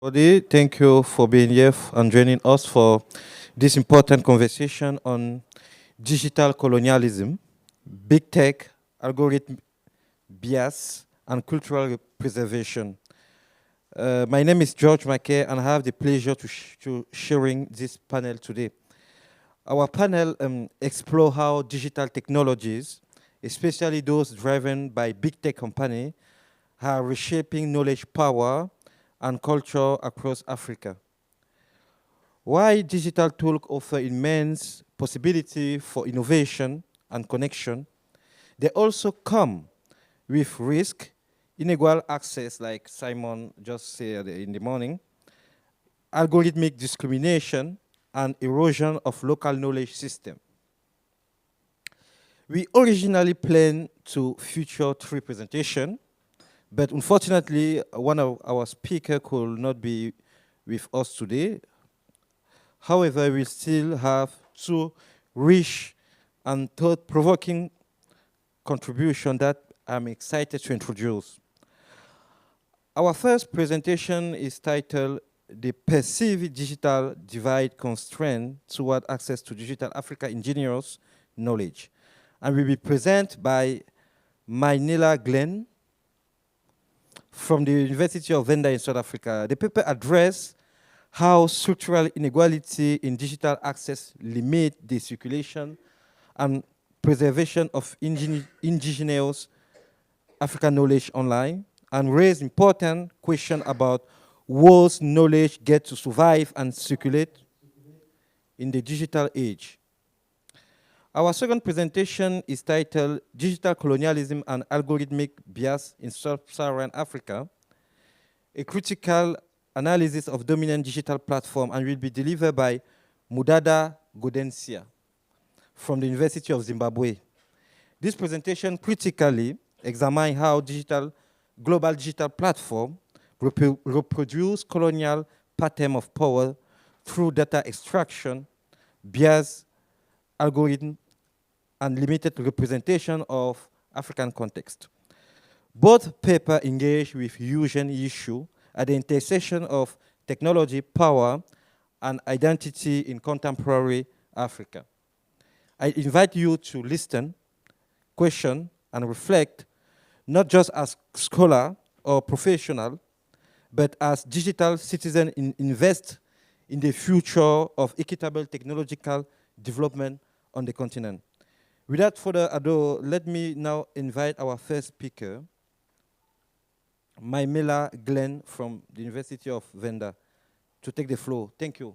Thank you for being here and joining us for this important conversation on digital colonialism, big tech, algorithm bias, and cultural preservation. My name is George Macaire, and I have the pleasure to sharing this panel today. Our panel explore how digital technologies, especially those driven by big tech companies, are reshaping knowledge power and culture across Africa. Why digital tools offer immense possibility for innovation and connection, they also come with risk, inequal access, like Simon just said in the morning, algorithmic discrimination, and erosion of local knowledge system. We originally planned to feature three presentations, but unfortunately, one of our speakers could not be with us today. However, we still have two rich and thought-provoking contributions that I'm excited to introduce. Our first presentation is titled "The Perceived Digital Divide Constraint Toward Access to Digital Africa Engineers Knowledge," and will be presented by Maimela Glen from the University of Venda in South Africa. The paper addresses how structural inequality in digital access limit the circulation and preservation of indigenous African knowledge online, and raise important questions about whose knowledge get to survive and circulate in the digital age. Our second presentation is titled Digital Colonialism and Algorithmic Bias in Sub-Saharan Africa, a critical analysis of dominant digital platform, and will be delivered by Mudada Gaudencia from the University of Zimbabwe. This presentation critically examines how global digital platform reproduce colonial pattern of power through data extraction, bias, algorithm, and limited representation of African context. Both papers engage with huge issue at the intersection of technology, power, and identity in contemporary Africa. I invite you to listen, question, and reflect, not just as scholar or professional, but as digital citizen invest in the future of equitable technological development on the continent. Without further ado, let me now invite our first speaker, Maimela Glen from the University of Venda, to take the floor. Thank you.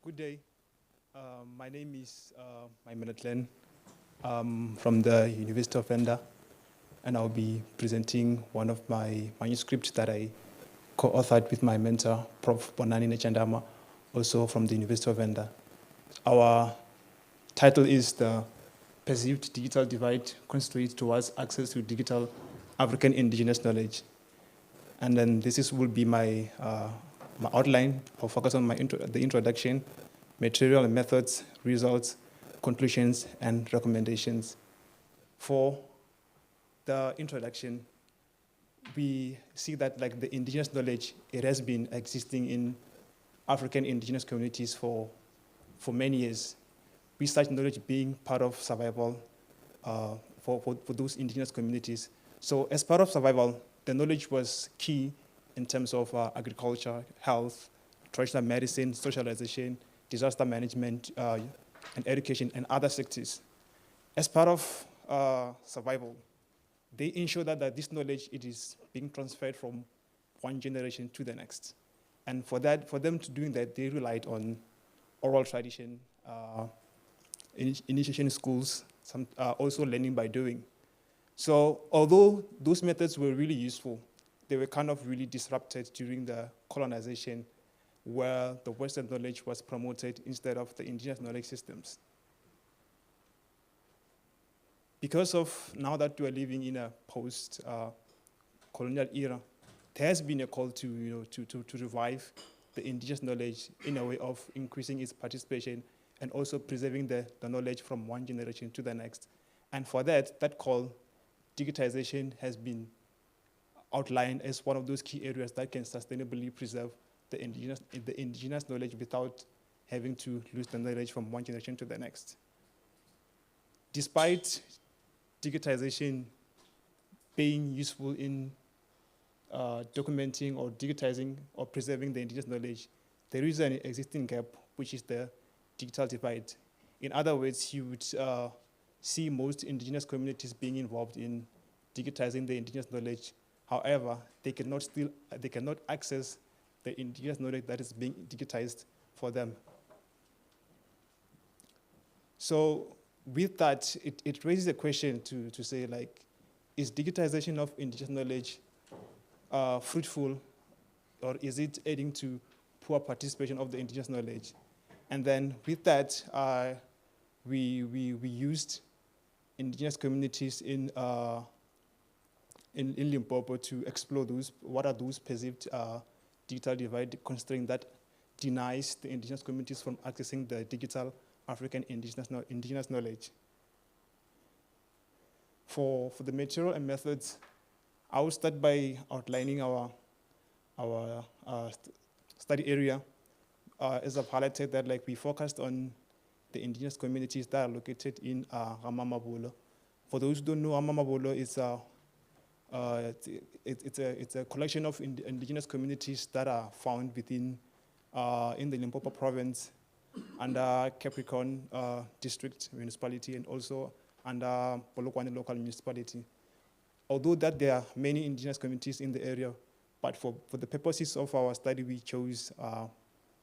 Good day. My name is Maimela Glen from the University of Venda, and I'll be presenting one of my manuscripts that I co-authored with my mentor, Prof. Bonani Nechandama, also from the University of Venda. Our title is The Perceived Digital Divide Constraint Towards Access to Digital African Indigenous Knowledge. And then will be my outline. I'll focus on the introduction, material and methods, results, conclusions, and recommendations. For the introduction, we see that like the indigenous knowledge, it has been existing in African indigenous communities for many years. With such knowledge being part of survival for those indigenous communities. So as part of survival, the knowledge was key in terms of agriculture, health, traditional medicine, socialization, disaster management, and education, and other sectors. As part of survival, they ensure that this knowledge it is being transferred from one generation to the next. And for them to do that, they relied on oral tradition, initiation schools, also learning by doing. So although those methods were really useful, they were kind of really disrupted during the colonization, where the Western knowledge was promoted instead of the indigenous knowledge systems. Because of now that we are living in a post-colonial era, there has been a call to revive the indigenous knowledge in a way of increasing its participation and also preserving the knowledge from one generation to the next. And for that call, digitization has been outlined as one of those key areas that can sustainably preserve the indigenous knowledge without having to lose the knowledge from one generation to the next. Despite digitization being useful in documenting or digitizing or preserving the indigenous knowledge, there is an existing gap, which is the digital divide. In other words, you would see most indigenous communities being involved in digitizing the indigenous knowledge. However, they cannot access the indigenous knowledge that is being digitized for them. So with that, it raises a question to say, like, is digitization of indigenous knowledge fruitful, or is it aiding to poor participation of the indigenous knowledge? And then with that, we used indigenous communities in Limpopo to explore what are those perceived digital divide constraints that denies the indigenous communities from accessing the digital African indigenous knowledge. For the material and methods, I will start by outlining our study area. As I've highlighted that, like, we focused on the indigenous communities that are located in Ramamabolo. For those who don't know, Ramamabolo is it's a collection of indigenous communities that are found within in the Limpopo province under Capricorn district municipality and also under Polokwane local municipality. Although that there are many indigenous communities in the area, but for the purposes of our study, we chose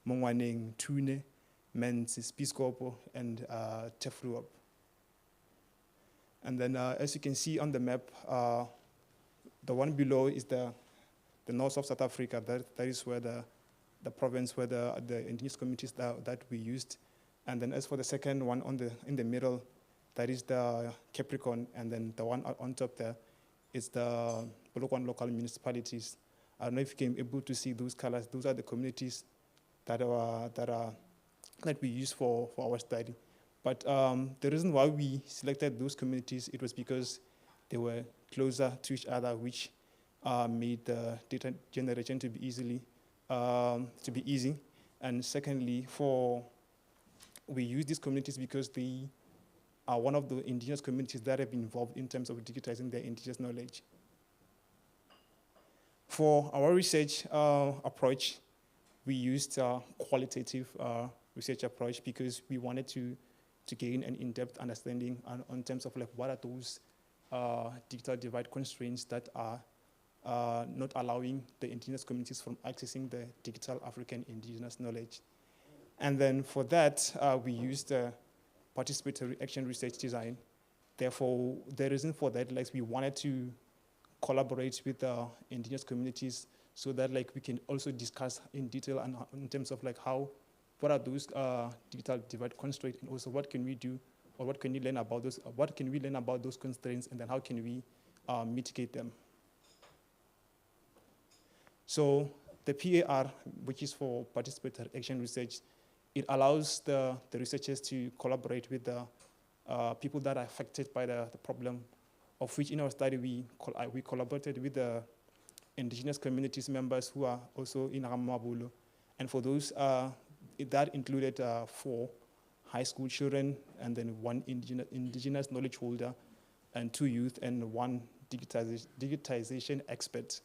Mongwaneng, Tune, Mensis, Piscopo, and Tefluop. And then as you can see on the map, the one below is the north of South Africa. That is where the province where the indigenous communities that we used. And then as for the second one in the middle, that is the Capricorn, and then the one on top there is the Polokwane local municipalities. I don't know if you came able to see those colors. Those are the communities that we use for our study. But the reason why we selected those communities, it was because they were closer to each other, which made the data generation to be easy. And secondly, we use these communities because they are one of the indigenous communities that have been involved in terms of digitizing their indigenous knowledge. For our research approach, we used a qualitative research approach because we wanted to gain an in-depth understanding on terms of, like, what are those digital divide constraints that are not allowing the indigenous communities from accessing the digital African indigenous knowledge. And then for that, we used a participatory action research design. Therefore, the reason for that, like, we wanted to collaborate with the indigenous communities so that, like, we can also discuss in detail and in terms of, like, what are those digital divide constraints, and also what can we do, or what can we learn about those constraints, and then how can we mitigate them. So the PAR, which is for participatory action research, it allows the researchers to collaborate with the people that are affected by the problem, of which in our study we collaborated with the indigenous communities members who are also in Ramabolo. And for those, that included 4 high school children, and then 1 indigenous knowledge holder, and 2 youth, and 1 digitization expert.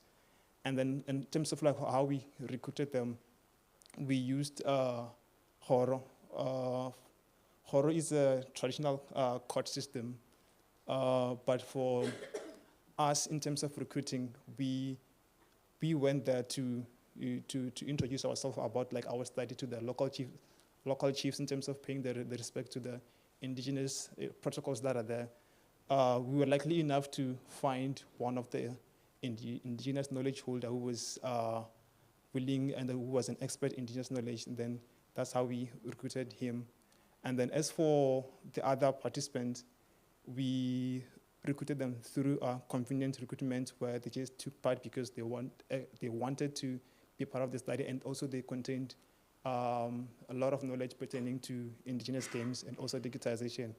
And then in terms of, like, how we recruited them, we used Horo. Horo is a traditional court system, but for us, in terms of recruiting, we went there to introduce ourselves about, like, our study to the local chiefs in terms of paying the respect to the indigenous protocols that are there. We were lucky enough to find one of the indigenous knowledge holder who was willing and who was an expert in indigenous knowledge, and then that's how we recruited him. And then as for the other participants, we recruited them through a convenient recruitment where they just took part because they wanted to be part of the study, and also they contained a lot of knowledge pertaining to indigenous games and also digitization.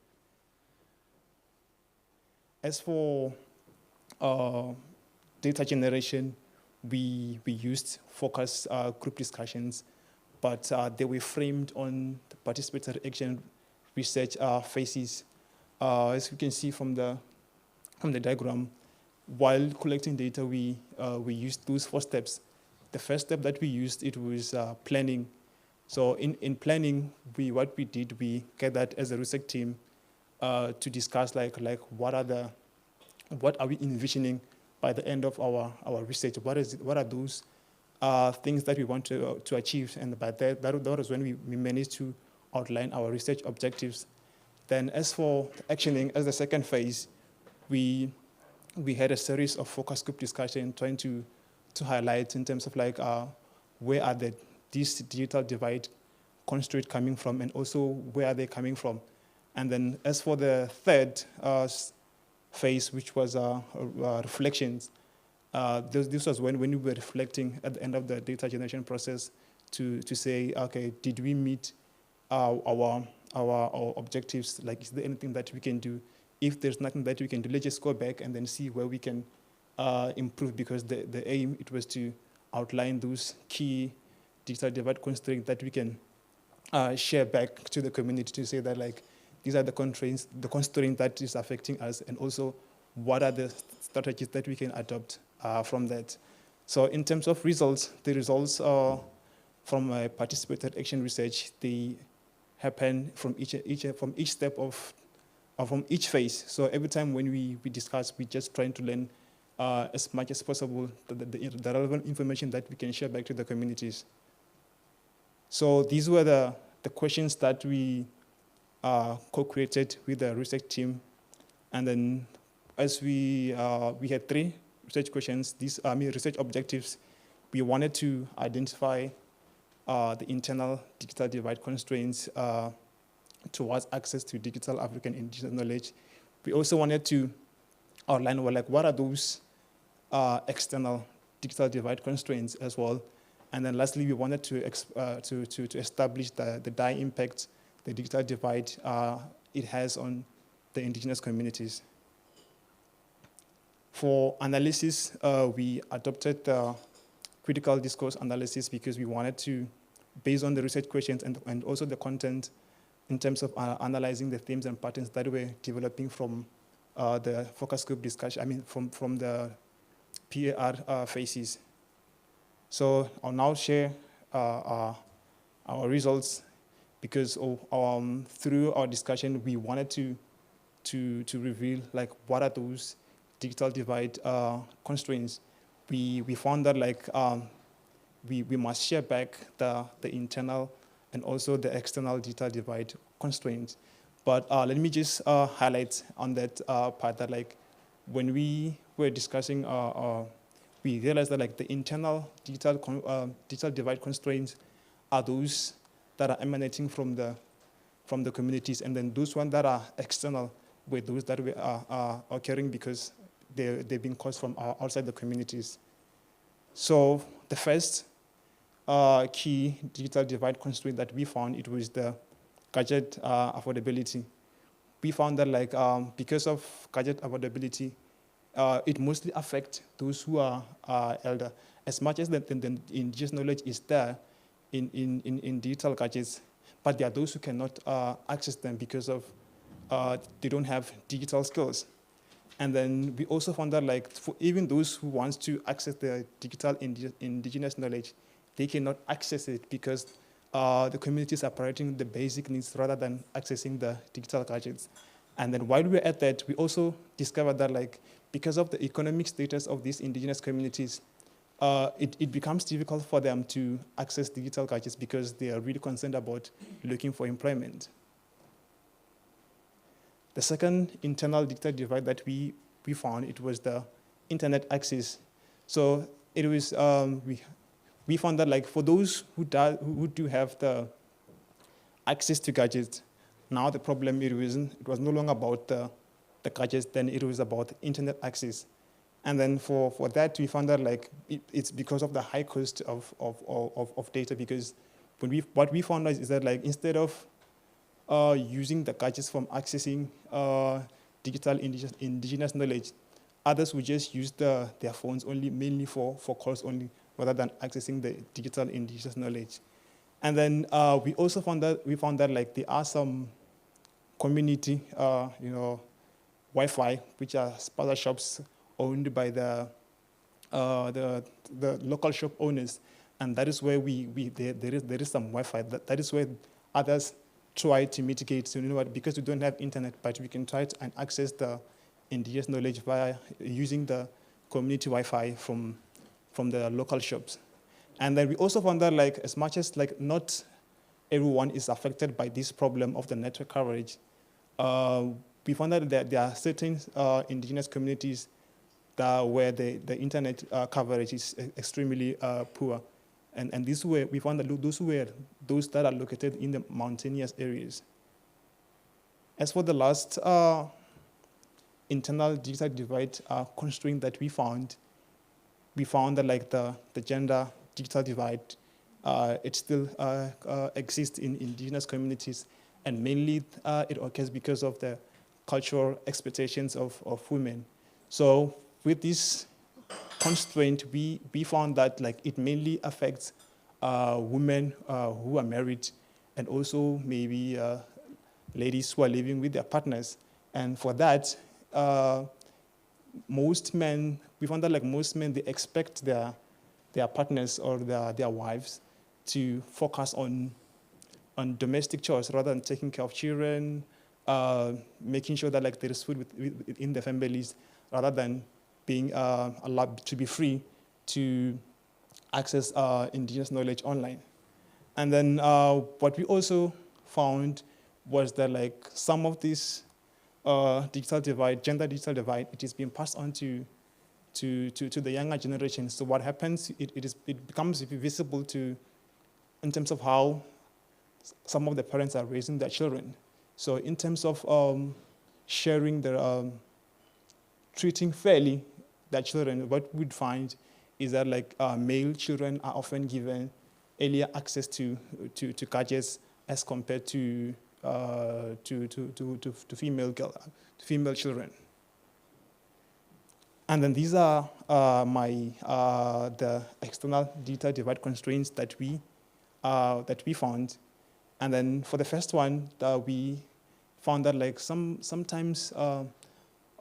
As for data generation, we used focus group discussions, but they were framed on the participatory action research phases. As you can see from the diagram, while collecting data, we used those 4 steps. The first step that we used, it was planning. So in planning, what we did, we gathered as a research team to discuss like what are we envisioning by the end of our research? What are those things that we want to achieve? And by that was when we managed to outline our research objectives. Then as for actioning, as the second phase, we had a series of focus group discussion trying to highlight in terms of like where are these digital divide constraints coming from, and also where are they coming from. And then as for the third phase, which was reflections, this was when we were reflecting at the end of the data generation process to say, okay, did we meet our objectives? Like, is there anything that we can do? If there's nothing that we can do, let's just go back and then see where we can improve, because the aim, it was to outline those key digital divide constraints that we can share back to the community to say that, like, these are the constraints that is affecting us, and also what are the strategies that we can adopt from that. So in terms of results, the results from participated action research, they happen from each step of from each phase. So every time when we discuss, we just trying to learn as much as possible the relevant information that we can share back to the communities. So these were the questions that we co-created with the research team. And then as we had 3 research questions, these research objectives. We wanted to identify the internal digital divide constraints towards access to digital African indigenous knowledge. We also wanted to outline, well, like, what are those external digital divide constraints as well. And then lastly, we wanted to establish the dire impact the digital divide it has on the indigenous communities. For analysis, we adopted the critical discourse analysis because we wanted to, based on the research questions and also the content, in terms of analyzing the themes and patterns that we're developing from the focus group discussion, from the PAR phases. So I'll now share our results, because through our discussion, we wanted to reveal, like, what are those digital divide constraints. We found that, like, we must share back the internal and also the external digital divide constraints. But let me just highlight on that part that, like, when we were discussing, we realized that, like, the internal digital divide constraints are those that are emanating from the communities, and then those ones that are external were those that are occurring because they've been caused from outside the communities. So the first key digital divide constraint that we found, it was the gadget affordability. We found that, like, because of gadget affordability, it mostly affects those who are elder. As much as the indigenous knowledge is there in digital gadgets, but there are those who cannot access them because of they don't have digital skills. And then we also found that, like, for even those who want to access the digital indigenous knowledge, they cannot access it because the communities are prioritizing the basic needs rather than accessing the digital gadgets. And then while we were at that, we also discovered that, like, because of the economic status of these indigenous communities, it becomes difficult for them to access digital gadgets because they are really concerned about looking for employment. The second internal digital divide that we found, it was the internet access. So it was we found that like for those who do have the access to gadgets, now the problem it was no longer about the gadgets, then it was about internet access. And then for that, we found that like it's because of the high cost of data, because what we found out is that like instead of using the gadgets from accessing digital indigenous knowledge, others would just use their phones only, mainly for calls only, rather than accessing the digital indigenous knowledge. And then we also found that like there are some community, Wi-Fi, which are sponsor shops owned by the local shop owners, and that is where there is some Wi-Fi. That is where others try to mitigate. So you know what? Because we don't have internet, but we can try to and access the indigenous knowledge via using the community Wi-Fi from the local shops. And then we also found that like as much as like not everyone is affected by this problem of the network coverage, we found that there are certain indigenous communities where the internet coverage is extremely poor. And this way, we found that those that are located in the mountainous areas. As for the last internal digital divide constraint that we found that like the gender digital divide, it still exists in indigenous communities, and mainly it occurs because of the cultural expectations of women. So with this constraint, we found that like it mainly affects women who are married, and also maybe ladies who are living with their partners. And for that, most men, we found that like most men, they expect their partners or their wives to focus on domestic chores rather than taking care of children, making sure that like there is food within the families, rather than being allowed to be free to access indigenous knowledge online. And then what we also found was that like some of this digital divide, gender digital divide, it is being passed on to the younger generation. So what happens, it becomes visible in terms of how some of the parents are raising their children. So in terms of sharing their, treating fairly their children, what we'd find is that like male children are often given earlier access to gadgets as compared to female children. And then these are the external digital divide constraints that we found. And then for the first one, we found that like sometimes,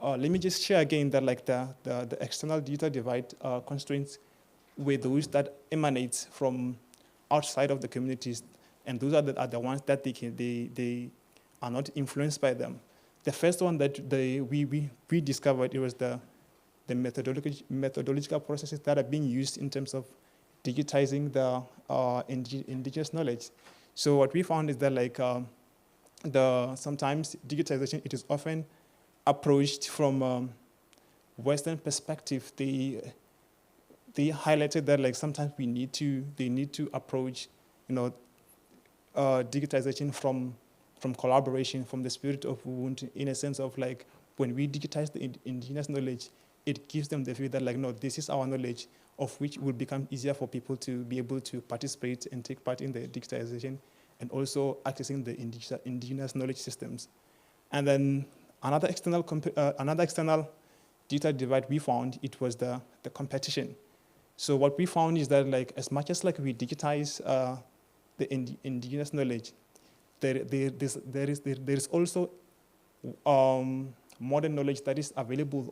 let me just share again that like the external digital divide constraints were those that emanate from outside of the communities, and those are the ones that they are not influenced by them. The first one that we discovered, it was the methodological processes that are being used in terms of digitizing the indigenous knowledge. So what we found is that like sometimes digitization, it is often approached from Western perspective. They highlighted that like sometimes they need to approach, digitization from collaboration, from the spirit of Ubuntu, in a sense of like when we digitize the indigenous knowledge, it gives them the view that like, no, this is our knowledge, of which will become easier for people to be able to participate and take part in the digitization, and also accessing the indigenous knowledge systems. And then another external digital divide we found, it was the competition. So what we found is that like as much as like we digitize the indigenous knowledge, there is also modern knowledge that is available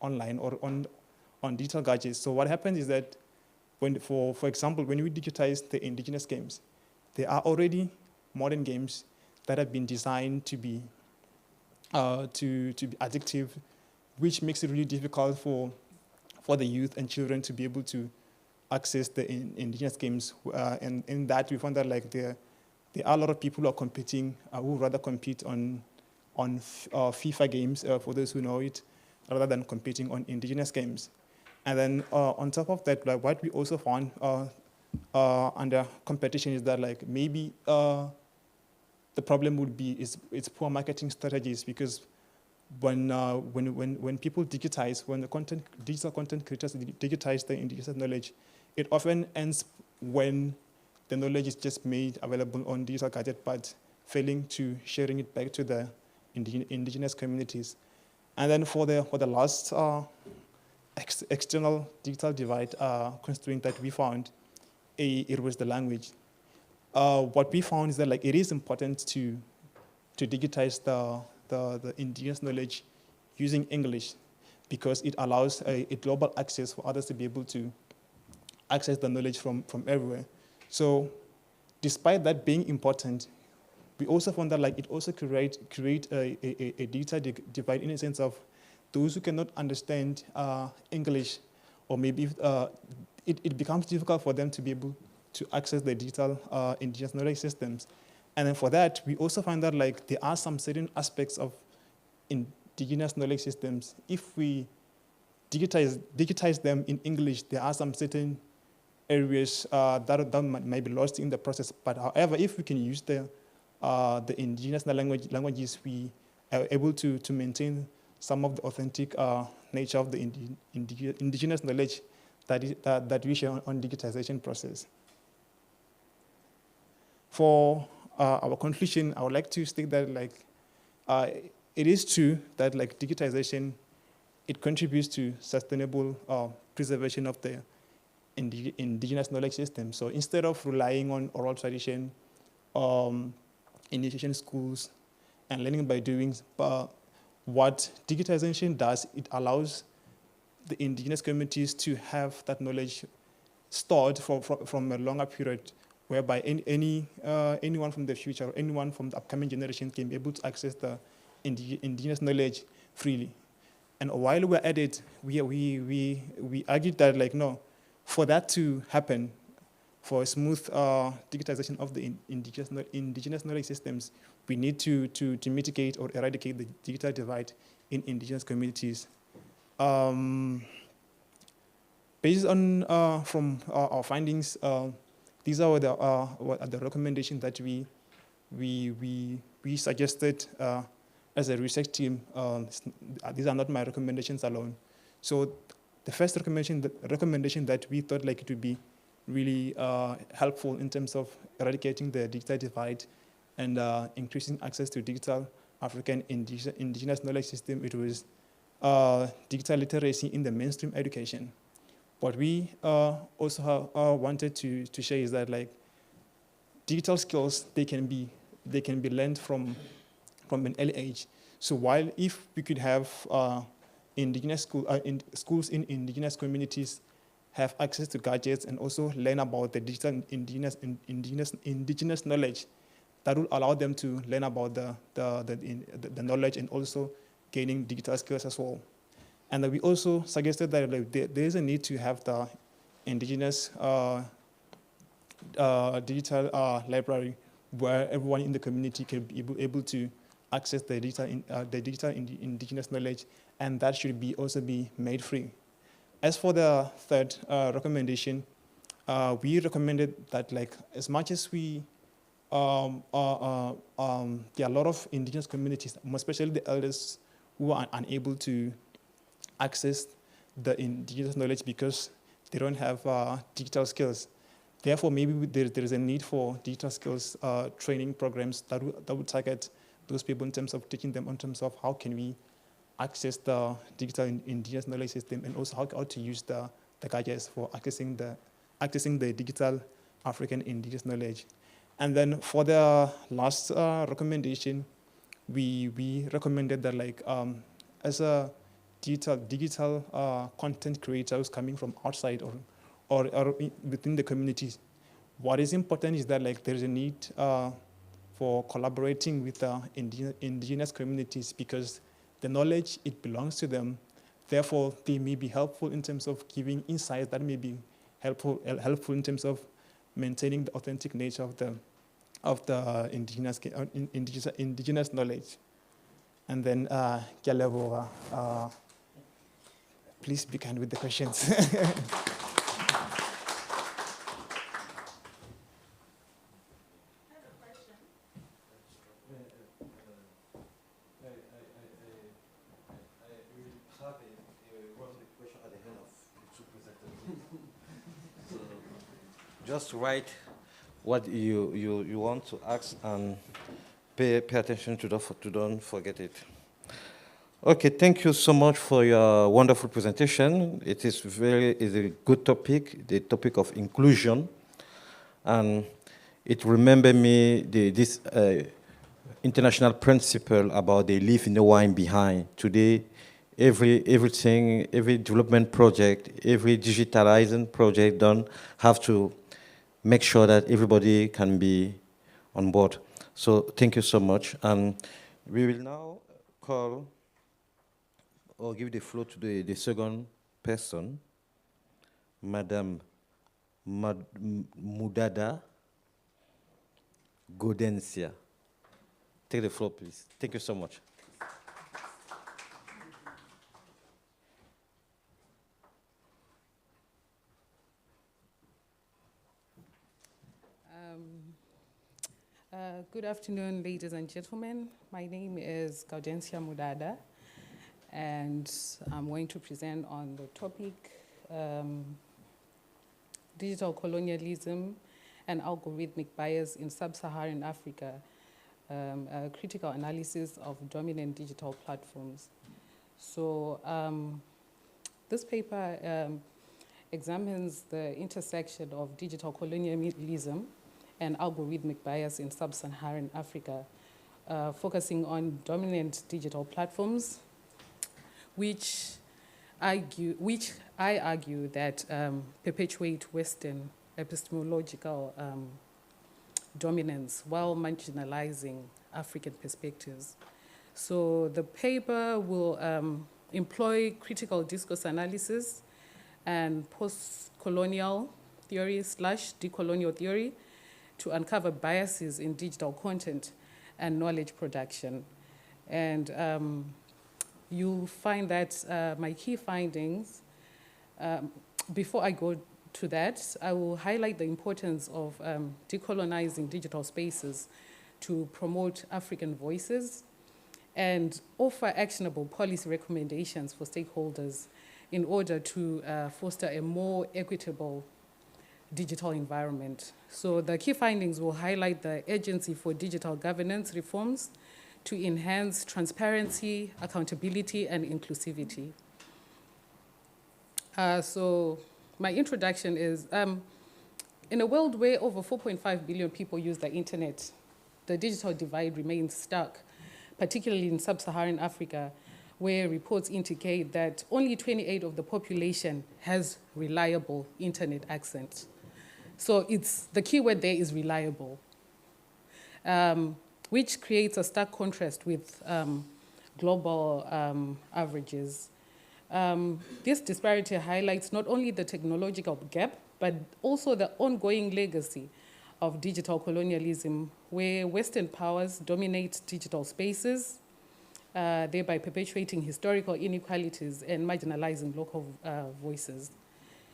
online or on digital gadgets. So what happens is that for example, when we digitize the indigenous games, there are already modern games that have been designed to be addictive, which makes it really difficult for the youth and children to be able to access the indigenous games. And in that, we found that like there are a lot of people who are competing, who rather compete on FIFA games, for those who know it, rather than competing on indigenous games. And then on top of that, like what we also found under competition is that like maybe the problem would be it's poor marketing strategies, because when people digitize, when the digital content creators digitize the indigenous knowledge, it often ends when the knowledge is just made available on digital gadget, but failing to sharing it back to the indigenous communities. And then for the last external digital divide constraint that we found, it was the language. What we found is that like it is important to digitize the indigenous knowledge using English, because it allows a global access for others to be able to access the knowledge from everywhere. So despite that being important, we also found that like it also create a digital divide, in a sense of those who cannot understand English, or maybe it becomes difficult for them to be able to access the digital indigenous knowledge systems. And then for that, we also find that like there are some certain aspects of indigenous knowledge systems. If we digitize them in English, there are some certain areas that might be lost in the process. But however, if we can use the indigenous languages, we are able to maintain some of the authentic nature of the indigenous knowledge that we share on digitization process. For our conclusion, I would like to state that like it is true that like digitization, it contributes to sustainable preservation of the indigenous knowledge system. So instead of relying on oral tradition, initiation schools, and learning by doing, what digitization does, it allows the indigenous communities to have that knowledge stored from a longer period, whereby anyone from the future, anyone from the upcoming generation can be able to access the indigenous knowledge freely. And while we're at it, we argued that like, no, for that to happen, for a smooth digitization of the indigenous knowledge systems, we need to mitigate or eradicate the digital divide in indigenous communities. Based on from our findings, these are the recommendations that we suggested as a research team. These are not my recommendations alone. So the first recommendation that we thought like it would be really helpful in terms of eradicating the digital divide and increasing access to digital African indigenous knowledge system, it was digital literacy in the mainstream education. What we also wanted to share is that like digital skills, they can be learned from an early age. So while if we could have schools in indigenous communities have access to gadgets and also learn about the digital indigenous knowledge, that will allow them to learn about the knowledge and also gaining digital skills as well. And we also suggested that like, there is a need to have the indigenous digital library where everyone in the community can be able to access the digital indigenous knowledge, and that should also be made free. As for the third recommendation, we recommended that like as much as we there are a lot of indigenous communities, especially the elders, who are unable to access the indigenous knowledge because they don't have digital skills. Therefore, maybe there is a need for digital skills training programs that would target those people in terms of teaching them in terms of how can we access the digital indigenous knowledge system, and also how to use the gadgets for accessing the digital African indigenous knowledge. And then for the last recommendation, we recommended that like as a digital content creators coming from outside or within the communities, what is important is that like there is a need for collaborating with the indigenous communities, because the knowledge, it belongs to them. Therefore, they may be helpful in terms of giving insights that may be helpful in terms of maintaining the authentic nature of the indigenous knowledge. And then, please be kind with the questions. Just write what you want to ask and pay attention to don't forget it. Okay, thank you so much for your wonderful presentation. It is a good topic, the topic of inclusion, and it remembered me this international principle about they leave no one behind. Today, every development project, every digitalizing project done have to make sure that everybody can be on board. So thank you so much. And we will now call or give the floor to the second person, Madame Mudada Gaudencia. Take the floor, please. Thank you so much. Good afternoon, ladies and gentlemen. My name is Gaudencia Mudada, and I'm going to present on the topic digital colonialism and algorithmic bias in Sub-Saharan Africa, a critical analysis of dominant digital platforms. So this paper examines the intersection of digital colonialism and algorithmic bias in Sub-Saharan Africa, focusing on dominant digital platforms, which I argue that perpetuate Western epistemological dominance while marginalizing African perspectives. So the paper will employ critical discourse analysis and post-colonial theory / decolonial theory to uncover biases in digital content and knowledge production. And you'll find that my key findings, before I go to that, I will highlight the importance of decolonizing digital spaces to promote African voices and offer actionable policy recommendations for stakeholders in order to foster a more equitable digital environment. So the key findings will highlight the urgency for digital governance reforms to enhance transparency, accountability, and inclusivity. So my introduction is, in a world where over 4.5 billion people use the internet, the digital divide remains stark, particularly in Sub-Saharan Africa, where reports indicate that only 28% of the population has reliable internet access. So the key word there is reliable, which creates a stark contrast with global averages. This disparity highlights not only the technological gap, but also the ongoing legacy of digital colonialism, where Western powers dominate digital spaces, thereby perpetuating historical inequalities and marginalizing local voices.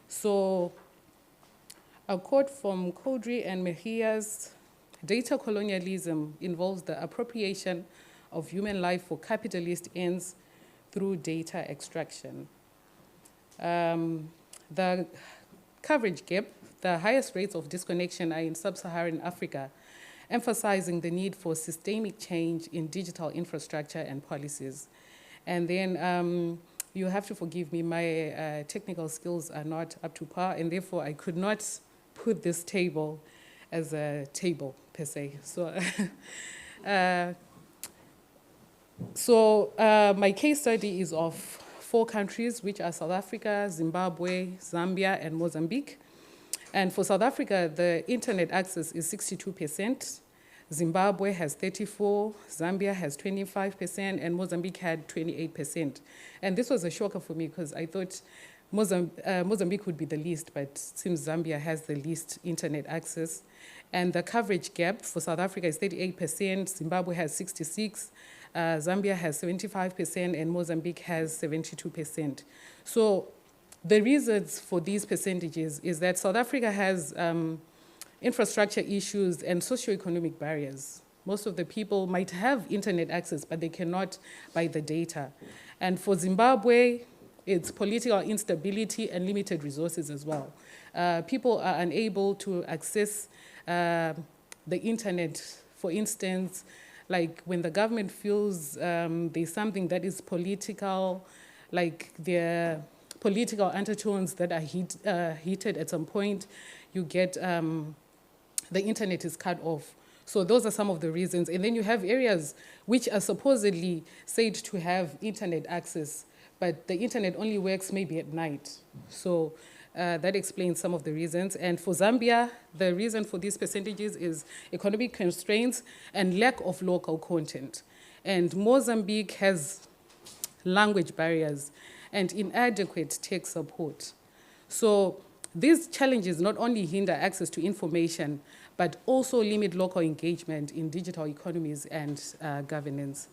So, a quote from Codry and Macaire's, data colonialism involves the appropriation of human life for capitalist ends through data extraction. The coverage gap, the highest rates of disconnection are in Sub-Saharan Africa, emphasizing the need for systemic change in digital infrastructure and policies. And then you have to forgive me, my technical skills are not up to par, and therefore I could not put this table as a table per se. So, my case study is of 4 countries, which are South Africa, Zimbabwe, Zambia, and Mozambique. And for South Africa, the internet access is 62%. Zimbabwe has 34%, Zambia has 25%, and Mozambique had 28%. And this was a shocker for me because I thought Mozambique would be the least, but it seems Zambia has the least internet access. And the coverage gap for South Africa is 38%, Zimbabwe has 66%, Zambia has 75%, and Mozambique has 72%. So the reasons for these percentages is that South Africa has infrastructure issues and socioeconomic barriers. Most of the people might have internet access, but they cannot buy the data. And for Zimbabwe, it's political instability and limited resources as well. People are unable to access the internet, for instance, like when the government feels there's something that is political, like there are political undertones that are heated at some point, you get the internet is cut off. So those are some of the reasons. And then you have areas which are supposedly said to have internet access, but the internet only works maybe at night. So that explains some of the reasons. And for Zambia, the reason for these percentages is economic constraints and lack of local content. And Mozambique has language barriers and inadequate tech support. So these challenges not only hinder access to information, but also limit local engagement in digital economies and governance.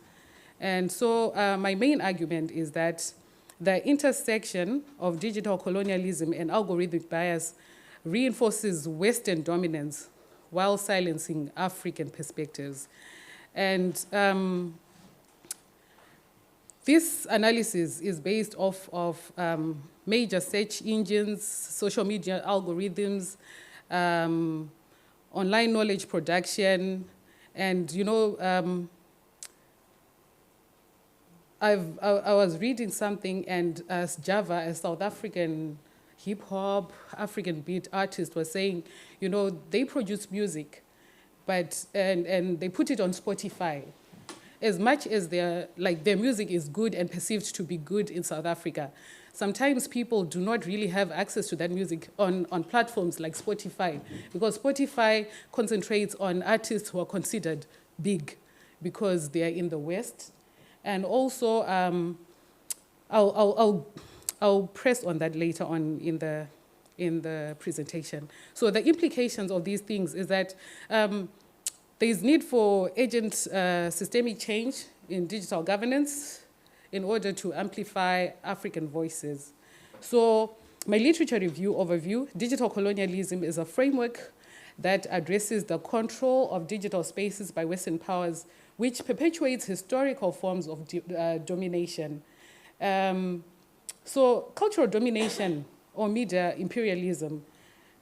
And so my main argument is that the intersection of digital colonialism and algorithmic bias reinforces Western dominance while silencing African perspectives. And this analysis is based off of major search engines, social media algorithms, online knowledge production, and I was reading something, and as Java, a South African hip-hop, African beat artist, was saying, they produce music, and they put it on Spotify. As much as their music is good and perceived to be good in South Africa, sometimes people do not really have access to that music on platforms like Spotify, because Spotify concentrates on artists who are considered big because they are in the West. And also, I'll press on that later on in the presentation. So the implications of these things is that there is need for urgent systemic change in digital governance in order to amplify African voices. So my literature review overview, digital colonialism is a framework that addresses the control of digital spaces by Western powers, which perpetuates historical forms of domination. So cultural domination or media imperialism,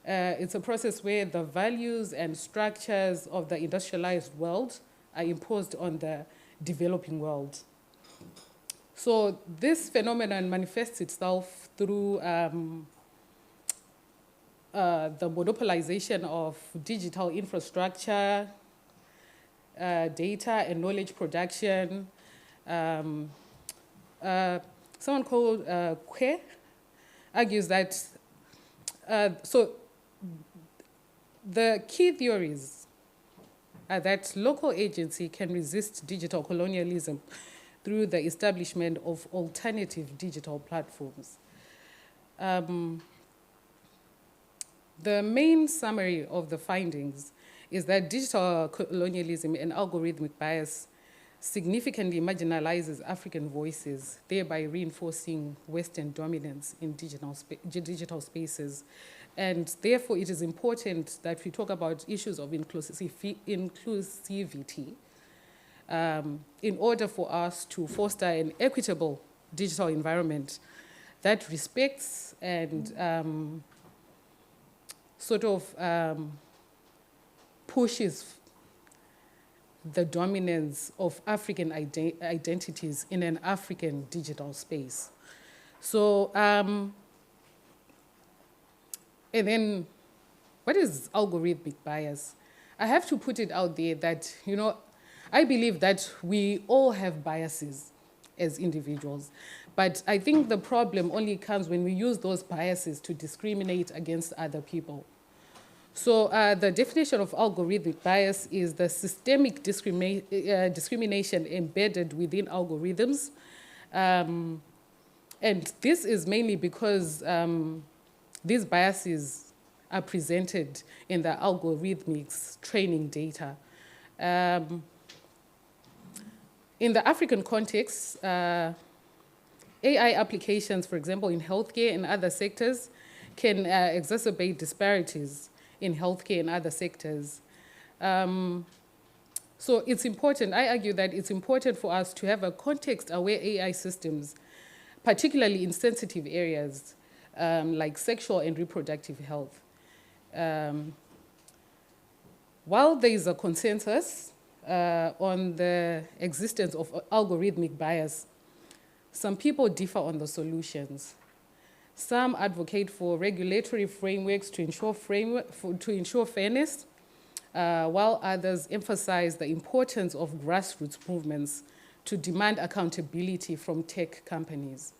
it's a process where the values and structures of the industrialized world are imposed on the developing world. So this phenomenon manifests itself through the monopolization of digital infrastructure, data and knowledge production. Someone called Macaire argues that, so the key theories are that local agency can resist digital colonialism through the establishment of alternative digital platforms. The main summary of the findings is that digital colonialism and algorithmic bias significantly marginalizes African voices, thereby reinforcing Western dominance in digital spaces. And therefore, it is important that we talk about issues of inclusivity in order for us to foster an equitable digital environment that respects and pushes the dominance of African identities in an African digital space. So, and then what is algorithmic bias? I have to put it out there that, I believe that we all have biases as individuals, but I think the problem only comes when we use those biases to discriminate against other people. So the definition of algorithmic bias is the systemic discrimination embedded within algorithms. And this is mainly because these biases are presented in the algorithmic's training data. In the African context, AI applications, for example, in healthcare and other sectors, can exacerbate disparities in healthcare and other sectors. So it's important, I argue that it's important for us to have a context-aware AI systems, particularly in sensitive areas like sexual and reproductive health. While there is a consensus on the existence of algorithmic bias, some people differ on the solutions. Some advocate for regulatory frameworks to ensure fairness, while others emphasize the importance of grassroots movements to demand accountability from tech companies.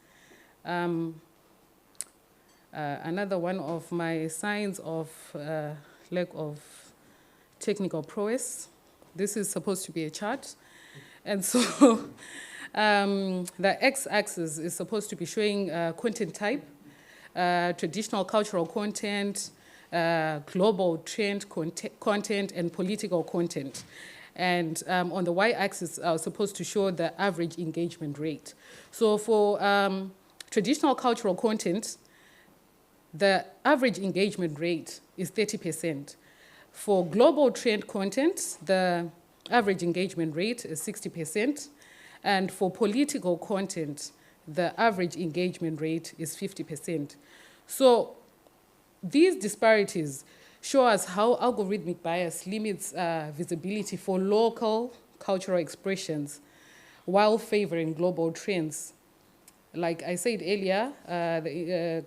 Another one of my signs of lack of technical prowess, this is supposed to be a chart. And so the x-axis is supposed to be showing content type, traditional cultural content, global trend content, and political content. And on the y-axis are supposed to show the average engagement rate. So for traditional cultural content, the average engagement rate is 30%. For global trend content, the average engagement rate is 60%. And for political content, the average engagement rate is 50%. So these disparities show us how algorithmic bias limits visibility for local cultural expressions while favoring global trends. Like I said earlier, the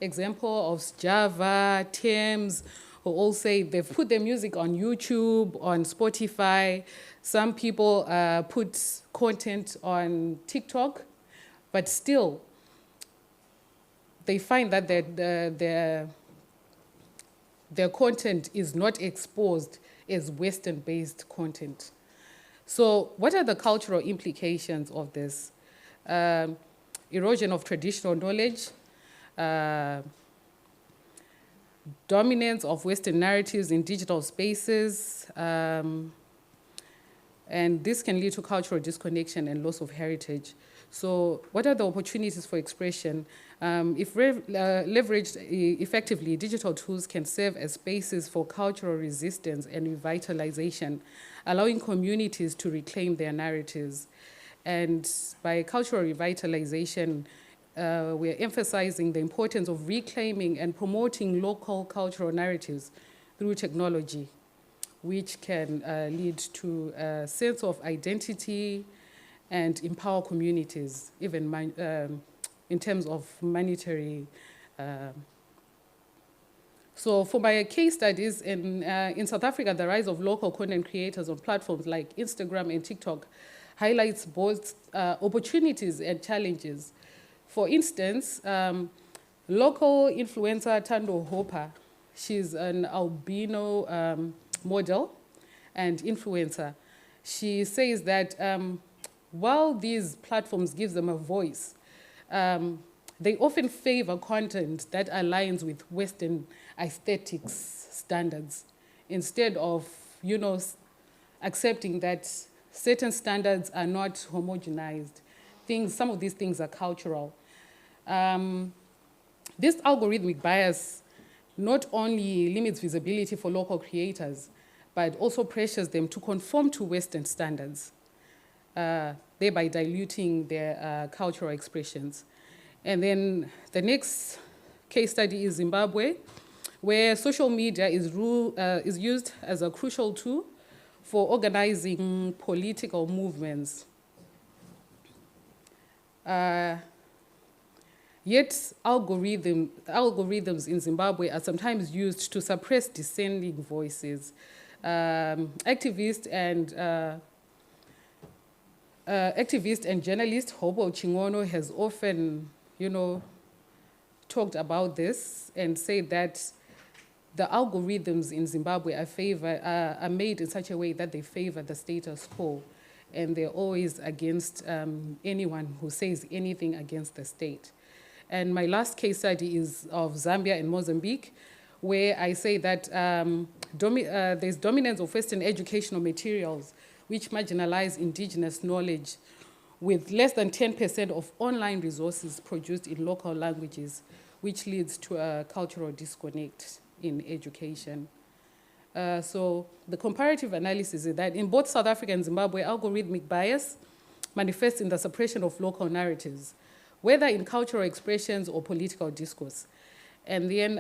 example of Java, Thames, who all say they've put their music on YouTube, on Spotify. Some people put content on TikTok, but still, they find that their content is not exposed as Western-based content. So what are the cultural implications of this? Erosion of traditional knowledge, dominance of Western narratives in digital spaces, and this can lead to cultural disconnection and loss of heritage. So what are the opportunities for expression? If leveraged effectively, digital tools can serve as spaces for cultural resistance and revitalization, allowing communities to reclaim their narratives. And by cultural revitalization, we're emphasizing the importance of reclaiming and promoting local cultural narratives through technology, which can lead to a sense of identity and empower communities, even in terms of monetary. So for my case studies, in South Africa, the rise of local content creators on platforms like Instagram and TikTok highlights both opportunities and challenges. For instance, local influencer Tando Hopper, she's an albino model and influencer. She says that while these platforms give them a voice, they often favor content that aligns with Western aesthetics standards instead of, accepting that certain standards are not homogenized. Some of these things are cultural. This algorithmic bias not only limits visibility for local creators, but also pressures them to conform to Western standards, thereby diluting their cultural expressions. And then the next case study is Zimbabwe, where social media is used as a crucial tool for organizing political movements. Yet algorithms in Zimbabwe are sometimes used to suppress dissenting voices. Activist and journalist Hobo Chingono has often, talked about this and said that the algorithms in Zimbabwe are made in such a way that they favor the status quo, and they're always against anyone who says anything against the state. And my last case study is of Zambia and Mozambique, where I say that there's dominance of Western educational materials, which marginalize indigenous knowledge, with less than 10% of online resources produced in local languages, which leads to a cultural disconnect in education. So the comparative analysis is that in both South Africa and Zimbabwe, algorithmic bias manifests in the suppression of local narratives, whether in cultural expressions or political discourse. And then,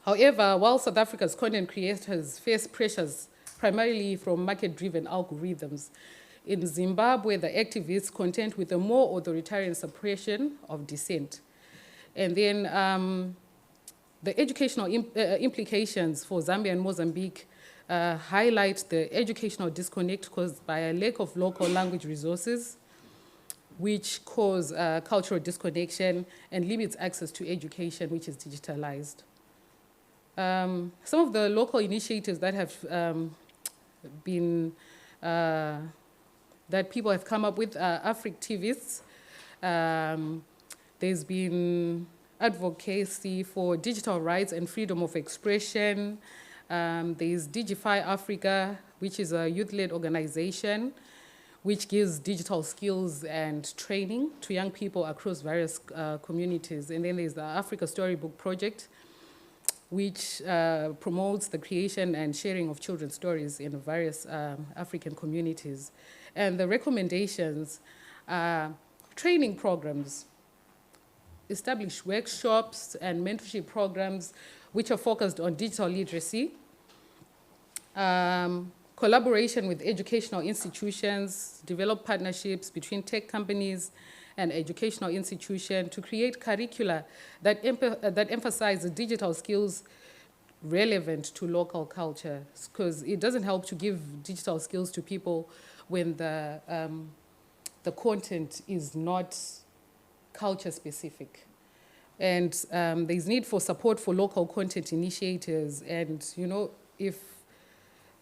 however, while South Africa's content creators face pressures primarily from market-driven algorithms, in Zimbabwe, the activists contend with a more authoritarian suppression of dissent. And then the educational implications for Zambia and Mozambique highlight the educational disconnect caused by a lack of local language resources, which cause cultural disconnection and limits access to education, which is digitalized. Some of the local initiatives that have been, that people have come up with are Africtivists. There's been advocacy for digital rights and freedom of expression. There's Digify Africa, which is a youth-led organization which gives digital skills and training to young people across various communities. And then there's the Africa Storybook Project, which promotes the creation and sharing of children's stories in various African communities. And the recommendations are training programs, establish workshops and mentorship programs which are focused on digital literacy, collaboration with educational institutions, develop partnerships between tech companies and educational institutions to create curricula that emphasize the digital skills relevant to local culture, because it doesn't help to give digital skills to people when the content is not culture specific. And there's need for support for local content initiators, and if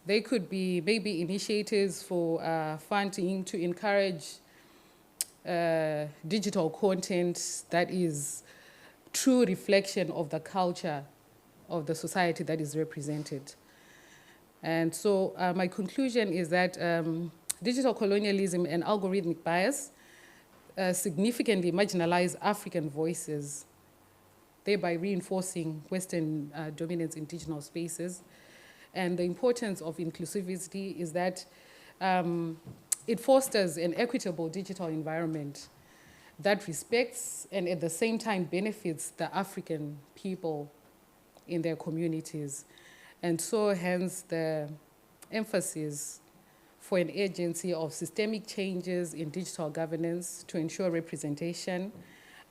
they could be maybe initiatives for funding to encourage digital content that is true reflection of the culture of the society that is represented. And so my conclusion is that digital colonialism and algorithmic bias significantly marginalize African voices, thereby reinforcing Western dominance in digital spaces. And the importance of inclusivity is that it fosters an equitable digital environment that respects and at the same time benefits the African people in their communities. And so hence the emphasis for an agency of systemic changes in digital governance to ensure representation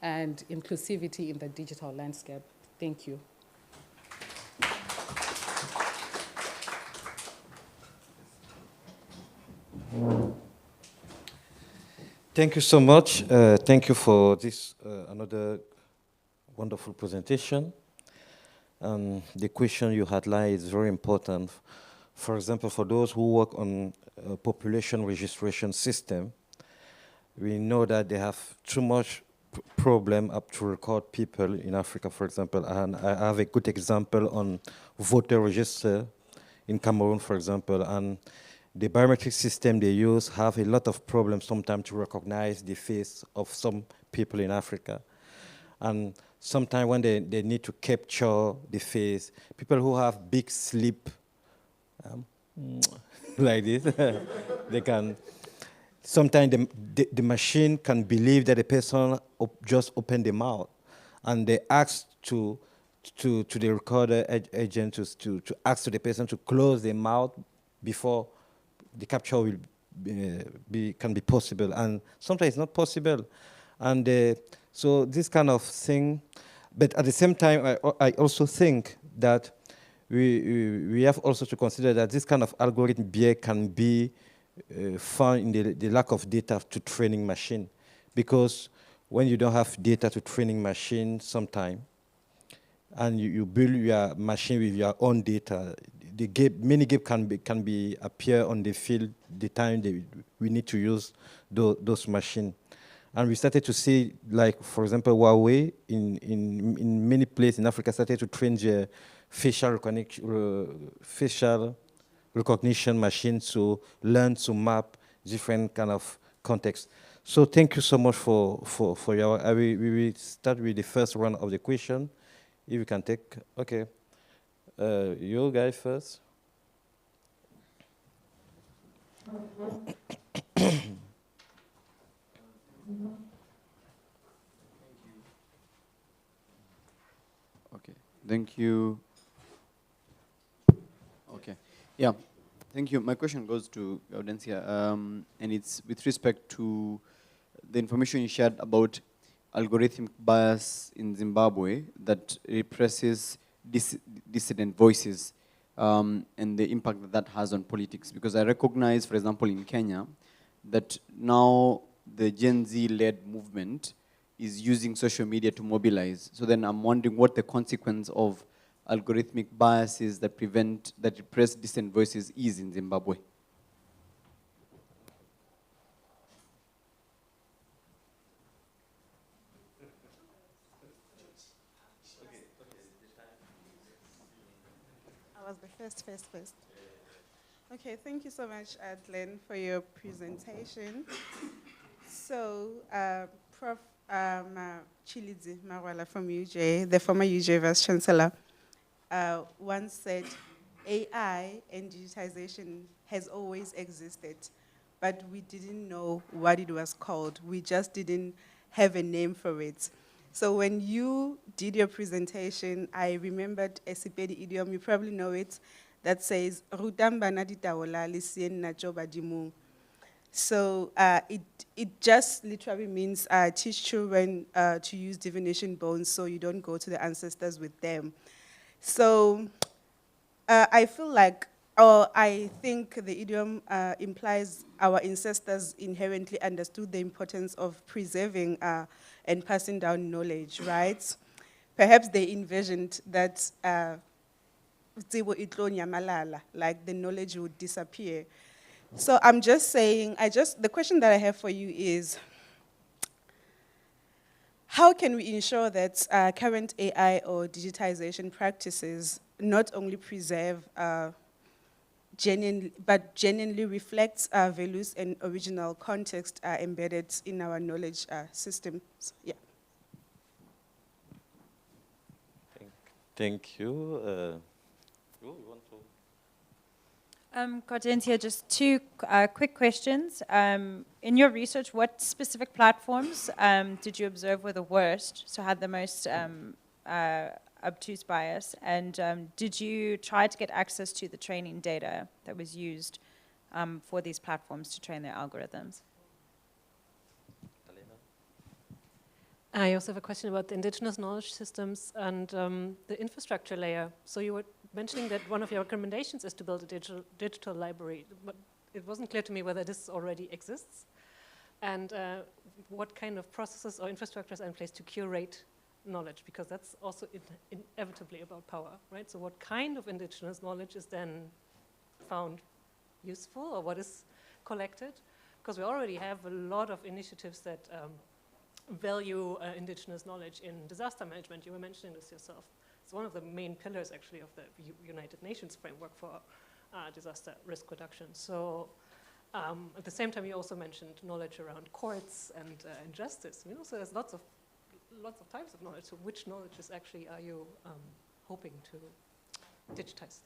and inclusivity in the digital landscape. Thank you. Thank you so much. Thank you for this another wonderful presentation. The question you highlight is very important. For example, for those who work on a population registration system, we know that they have too much problem up to record people in Africa, for example. And I have a good example on voter register in Cameroon, for example. And the biometric system they use have a lot of problems sometimes to recognize the face of some people in Africa. And sometimes when they need to capture the face, people who have big slip, like this, they can, sometimes the machine can believe that the person just opened the mouth, and they ask to the recorder agent to ask to the person to close the mouth before the capture will can be possible, and sometimes it's not possible. And so this kind of thing, but at the same time, I also think that we have also to consider that this kind of algorithm behavior can be found in the lack of data to training machine, because when you don't have data to training machine sometime, and you build your machine with your own data, many gaps can be appear on the field the time we need to use those machines. And we started to see, like, for example, Huawei in many places in Africa started to train their facial recognition machine to learn to map different kind of contexts. So thank you so much for your, we will start with the first round of the question. If you can take, okay. You guys first. Okay, thank you. Okay, yeah, thank you. My question goes to Gaudencia, and it's with respect to the information you shared about algorithmic bias in Zimbabwe that represses dissident voices and the impact that that has on politics. Because I recognize, for example, in Kenya, that now the Gen Z-led movement is using social media to mobilize. So then I'm wondering what the consequence of algorithmic biases that repress dissident voices is in Zimbabwe. I was the first. Okay, thank you so much, Glen, for your presentation. So, Prof. Chilidzi Marwala from UJ, the former UJ Vice Chancellor, once said, AI and digitization has always existed, but we didn't know what it was called. We just didn't have a name for it. So when you did your presentation, I remembered a Sepedi idiom, you probably know it, that says, "Rutamba na ditaola lisien na joba dimu." So it just literally means teach children to use divination bones so you don't go to the ancestors with them. So I feel like, or I think the idiom implies our ancestors inherently understood the importance of preserving and passing down knowledge, right? Perhaps they envisioned that like the knowledge would disappear. So I'm just saying, the question that I have for you is, how can we ensure that current AI or digitization practices not only preserve but genuinely reflects values and original context embedded in our knowledge system? So, yeah. Thank you. You want to? Gaudencia, just two quick questions. In your research, what specific platforms did you observe were the worst, so had the most obtuse bias? And did you try to get access to the training data that was used for these platforms to train their algorithms? I also have a question about the indigenous knowledge systems and the infrastructure layer. So you were mentioning that one of your recommendations is to build a digital library, but it wasn't clear to me whether this already exists and what kind of processes or infrastructures are in place to curate knowledge, because that's also inevitably about power, right? So what kind of indigenous knowledge is then found useful, or what is collected? Because we already have a lot of initiatives that value indigenous knowledge in disaster management. You were mentioning this yourself. It's one of the main pillars, actually, of the United Nations framework for disaster risk reduction. So at the same time, you also mentioned knowledge around courts and justice. I mean, also there's lots of types of knowledge. So which knowledges actually are you hoping to digitize?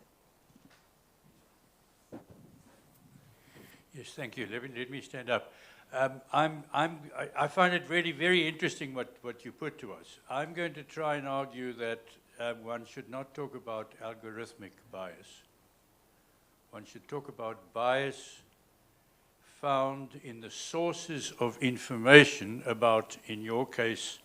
Yes, thank you. Let me stand up. I find it really very interesting what you put to us. I'm going to try and argue that one should not talk about algorithmic bias. One should talk about bias found in the sources of information about, in your case,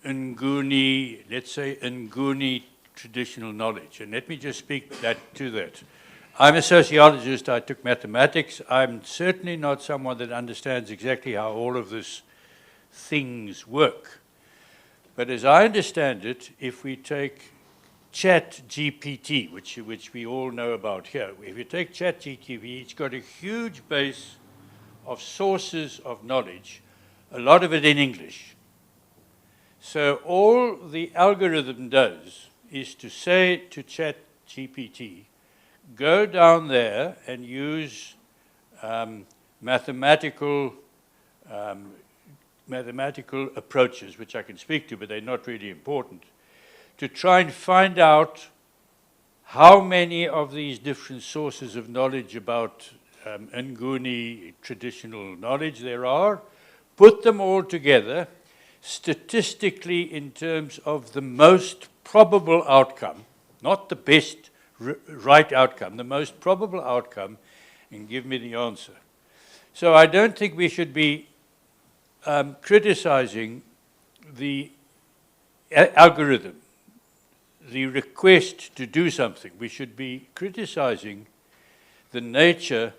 Nguni, let's say Nguni traditional knowledge. And let me just speak to that. I'm a sociologist, I took mathematics. I'm certainly not someone that understands exactly how all of these things work. But as I understand it, if we take ChatGPT, which we all know about here, if you take ChatGPT, it's got a huge base of sources of knowledge, a lot of it in English. So all the algorithm does is to say to ChatGPT, go down there and use mathematical approaches, which I can speak to, but they're not really important, to try and find out how many of these different sources of knowledge about Nguni traditional knowledge there are, put them all together statistically in terms of the most probable outcome, not the best right outcome, the most probable outcome, and give me the answer. So I don't think we should be criticizing the algorithm, the request to do something. We should be criticizing the nature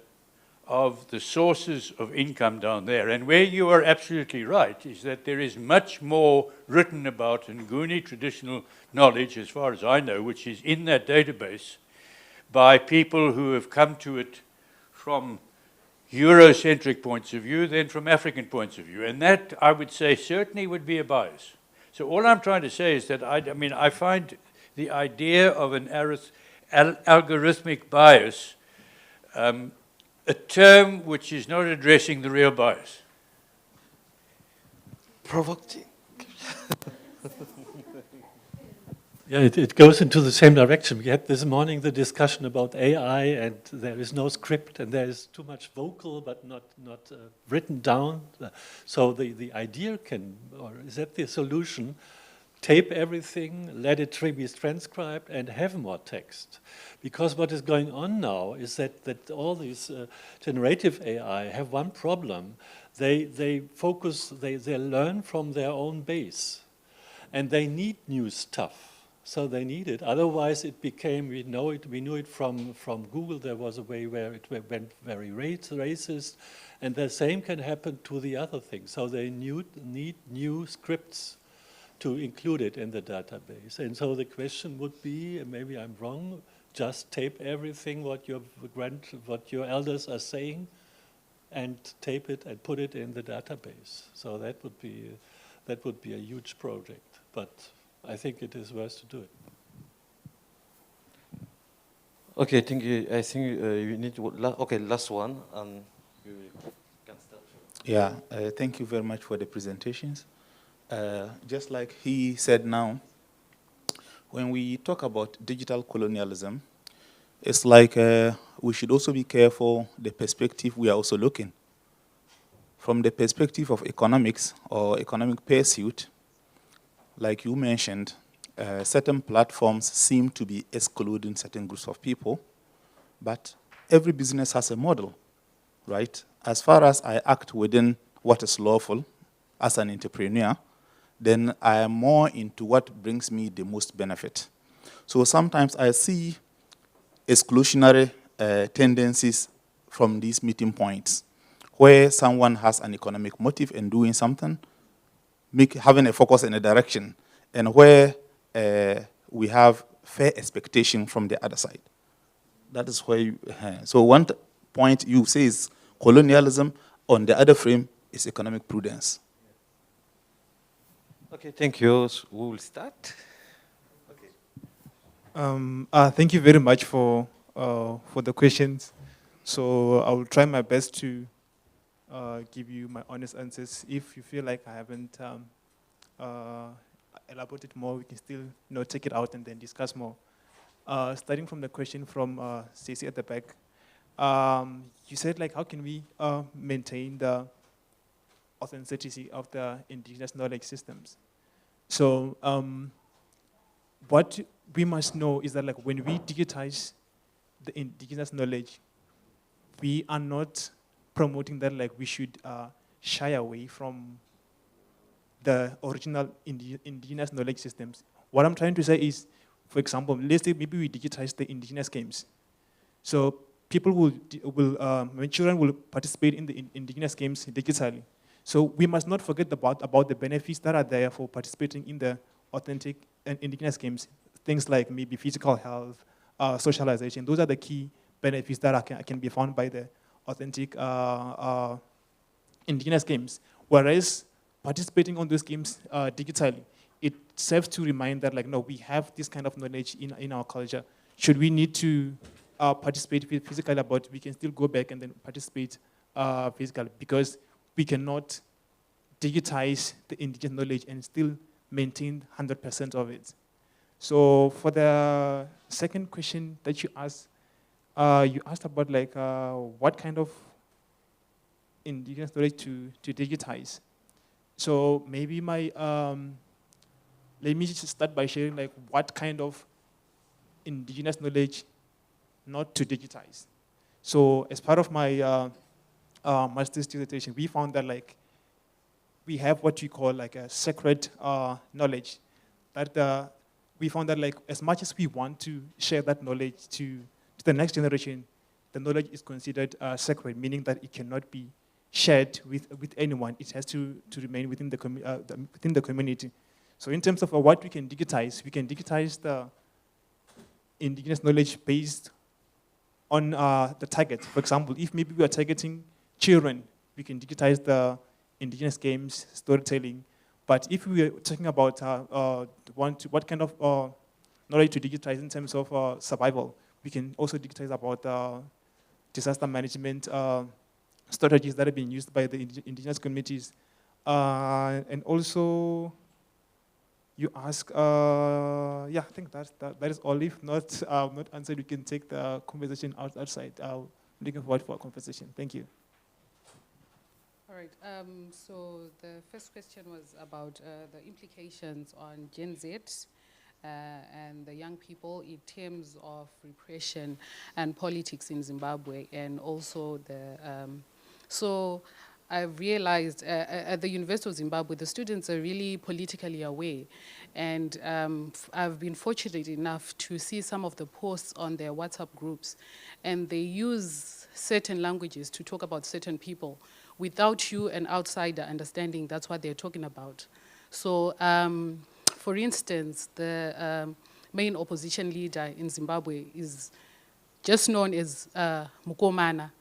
of the sources of income down there. And where you are absolutely right is that there is much more written about Nguni traditional knowledge, as far as I know, which is in that database, by people who have come to it from Eurocentric points of view than from African points of view. And that, I would say, certainly would be a bias. So all I'm trying to say is that I find the idea of an algorithmic bias a term which is not addressing the real bias. Provoking. Yeah, it goes into the same direction. We had this morning the discussion about AI, and there is no script, and there is too much vocal, but not written down. So the idea or is that the solution? Tape everything, let it be transcribed, and have more text. Because what is going on now is that all these generative AI have one problem. They focus, they learn from their own base. And they need new stuff. So they need it. Otherwise it became, we knew it from Google. There was a way where it went very racist. And the same can happen to the other things. So they need new scripts to include it in the database. And so the question would be, and maybe I'm wrong, just tape everything what your elders are saying, and tape it and put it in the database. So that would be a huge project, but I think it is worth to do it. Okay, thank you. I think you need to, last one, and you can start. Yeah, thank you very much for the presentations. Just like he said now, when we talk about digital colonialism, it's like we should also be careful the perspective we are also looking. From the perspective of economics or economic pursuit, like you mentioned, certain platforms seem to be excluding certain groups of people, but every business has a model, right? As far as I act within what is lawful as an entrepreneur, then I am more into what brings me the most benefit. So sometimes I see exclusionary tendencies from these meeting points, where someone has an economic motive in doing something, having a focus in a direction, and where we have fair expectation from the other side. That is where so one point you say is colonialism, on the other frame is economic prudence. Okay, thank you. So we will start. Thank you very much for the questions. So I will try my best to give you my honest answers. If you feel like I haven't elaborated more, we can still take it out and then discuss more. Starting from the question from Stacey at the back, you said how can we maintain the authenticity of the indigenous knowledge systems? So what we must know is that when we digitize the indigenous knowledge, we are not promoting that we should shy away from the original indigenous knowledge systems. What I'm trying to say is, for example, let's say maybe we digitize the indigenous games. So people children will participate in the indigenous games digitally. So we must not forget about the benefits that are there for participating in the authentic and indigenous games. Things like maybe physical health, socialization. Those are the key benefits that can be found by the authentic indigenous games. Whereas participating on those games digitally, it serves to remind that no, we have this kind of knowledge in our culture. Should we need to participate physically, but we can still go back and then participate physically, because we cannot digitize the indigenous knowledge and still maintain 100% of it. So for the second question that you asked about like what kind of indigenous knowledge to digitize. So maybe let me just start by sharing like what kind of indigenous knowledge not to digitize. So as part of my master's dissertation, we found that like we have what we call like a sacred knowledge. That we found that like as much as we want to share that knowledge to the next generation, the knowledge is considered sacred, meaning that it cannot be shared with anyone. It has to remain within the community. So in terms of what we can digitize the indigenous knowledge based on the target. For example, if maybe we are targeting children, we can digitize the indigenous games, storytelling. But if we are talking about what kind of knowledge to digitize in terms of survival, we can also digitize about disaster management strategies that are being used by the indigenous communities. And also, you ask, yeah, I think that is all. If not answered, we can take the conversation outside. I'm looking forward for a conversation. Thank you. All right, so the first question was about the implications on Gen Z and the young people in terms of repression and politics in Zimbabwe, and also so I've realized at the University of Zimbabwe, the students are really politically aware. And I've been fortunate enough to see some of the posts on their WhatsApp groups, and they use certain languages to talk about certain people without you, an outsider, understanding that's what they're talking about. So, for instance, the main opposition leader in Zimbabwe is just known as Mukomana,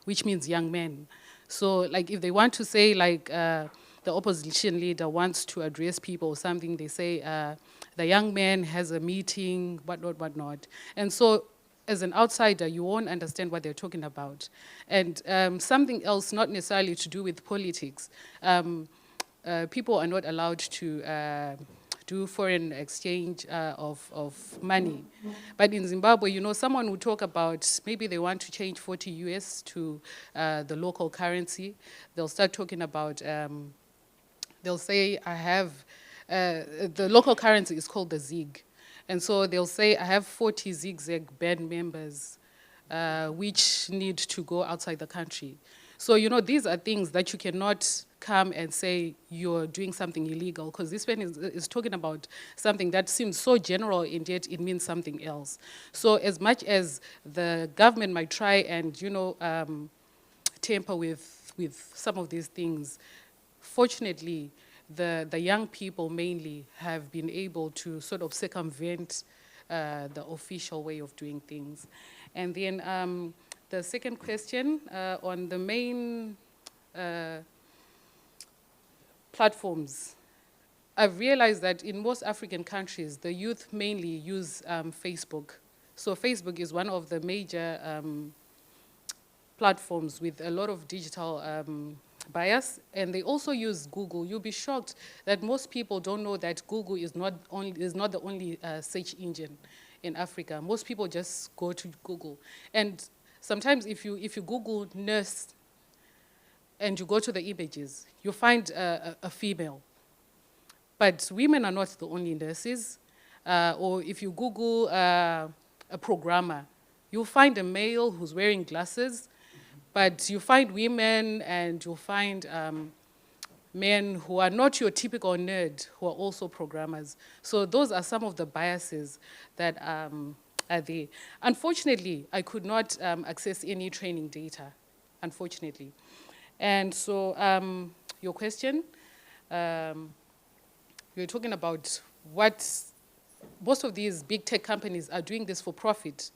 which means young man. So, like, if they want to say, like, the opposition leader wants to address people or something, they say, the young man has a meeting, whatnot. And so, as an outsider, you won't understand what they're talking about. And something else, not necessarily to do with politics, people are not allowed to do foreign exchange of money. But in Zimbabwe, you know, someone will talk about maybe they want to change 40 US to the local currency. They'll start talking about, they'll say, I have, the local currency is called the ZIG. And so they'll say, I have 40 zigzag band members which need to go outside the country. So, you know, these are things that you cannot come and say you're doing something illegal, because this one is talking about something that seems so general, and yet it means something else. So as much as the government might try and, you know, tamper with some of these things, fortunately, the young people mainly have been able to sort of circumvent the official way of doing things. And then the second question on the main platforms, I've realized that in most African countries, the youth mainly use Facebook. So Facebook is one of the major platforms with a lot of digital bias, and they also use Google. You'll be shocked that most people don't know that Google is not the only search engine in Africa. Most people just go to Google, and sometimes if you Google nurse and you go to the images, you find a female. But women are not the only nurses. Or if you Google a programmer, you'll find a male who's wearing glasses. But you find women, and you'll find men who are not your typical nerd, who are also programmers. So those are some of the biases that are there. Unfortunately, I could not access any training data, unfortunately. And so your question, you're talking about what most of these big tech companies are doing this for profit.